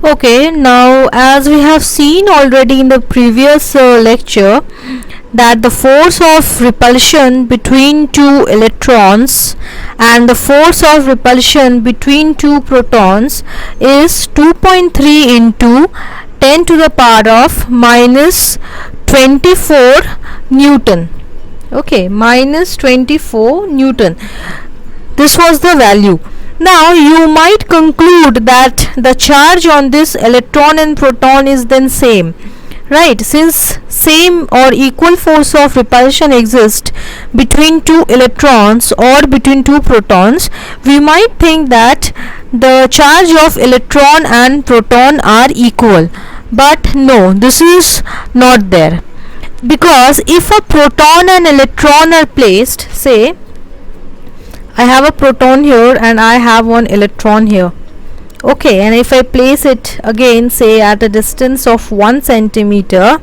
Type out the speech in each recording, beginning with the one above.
Okay, now as we have seen already in the previous lecture that the force of repulsion between two electrons and the force of repulsion between two protons is 2.3 into 10 to the power of minus 24 Newton. Okay, minus 24 Newton. This was the value. Now you might conclude that the charge on this electron and proton is then same, right? Since same or equal force of repulsion exists between two electrons or between two protons, we might think that the charge of electron and proton are equal. But no, this is not there, because if a proton and electron are placed, say I have a proton here and I have one electron here. Okay, and if I place it again, say at a distance of 1 centimeter,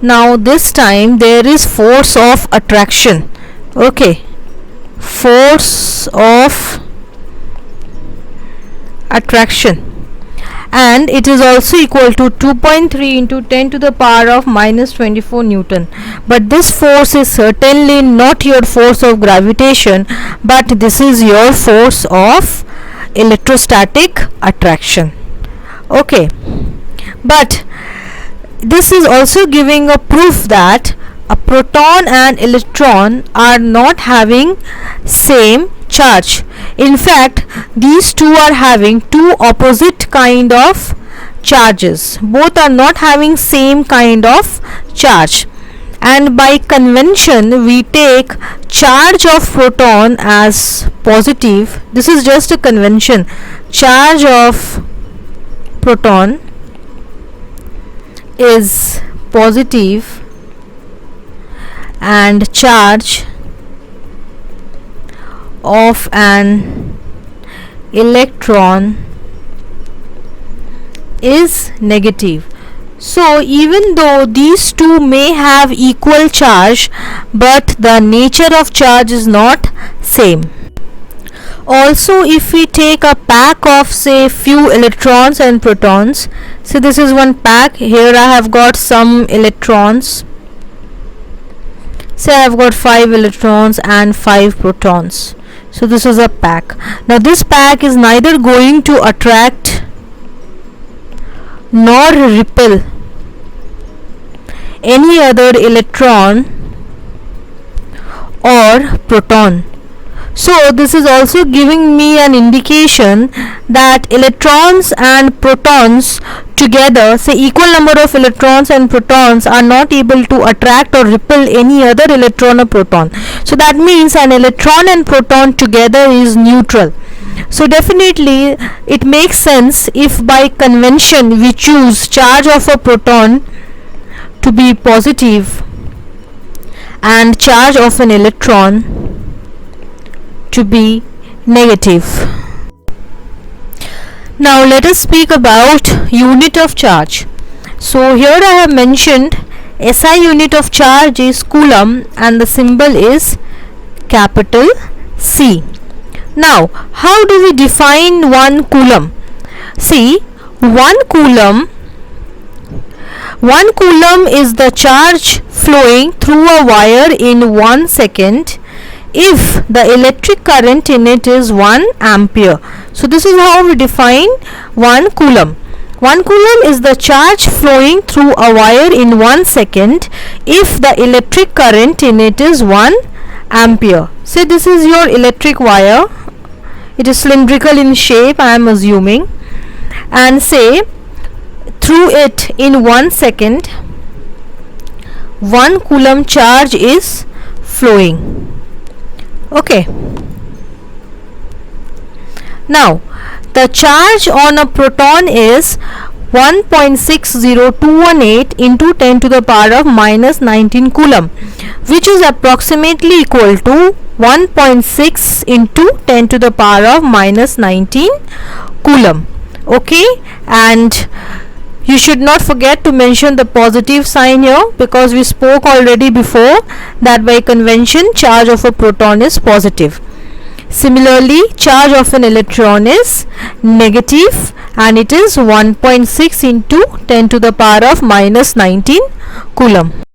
now this time there is force of attraction. Okay, force of attraction, and it is also equal to 2.3 into 10 to the power of minus 24 Newton. But this force is certainly not your force of gravitation, but this is your force of electrostatic attraction. Okay, but this is also giving a proof that a proton and electron are not having same charge. In fact, these two are having two opposite kind of charges. Both are not having same kind of charge, and by convention we take charge of proton as positive. This is just a convention. Charge of proton is positive and charge of an electron is negative. So even though these two may have equal charge, but the nature of charge is not same. Also, if we take a pack of say few electrons and protons, so this is one pack. Here I have got some electrons. Say I have got 5 electrons and 5 protons. So this is a pack. Now this pack is neither going to attract nor repel any other electron or proton. So this is also giving me an indication that electrons and protons together, say equal number of electrons and protons, are not able to attract or repel any other electron or proton. So that means an electron and proton together is neutral. So definitely it makes sense if by convention we choose charge of a proton to be positive and charge of an electron to be negative. Now let us speak about unit of charge. So here I have mentioned SI unit of charge is coulomb and the symbol is capital C. Now how do we define 1 coulomb? See, 1 coulomb is the charge flowing through a wire in 1 second if the electric current in it is 1 ampere. So this is how we define 1 coulomb. 1 coulomb is the charge flowing through a wire in 1 second if the electric current in it is 1 ampere. Say this is your electric wire. It is cylindrical in shape, I am assuming, and say through it in 1 second 1 coulomb charge is flowing. Okay. Now the charge on a proton is 1.60218 into 10 to the power of minus 19 coulomb, which is approximately equal to 1.6 into 10 to the power of minus 19 coulomb. Okay, and you should not forget to mention the positive sign here, because we spoke already before that by convention charge of a proton is positive. Similarly, charge of an electron is negative and it is 1.6 into 10 to the power of minus 19 coulomb.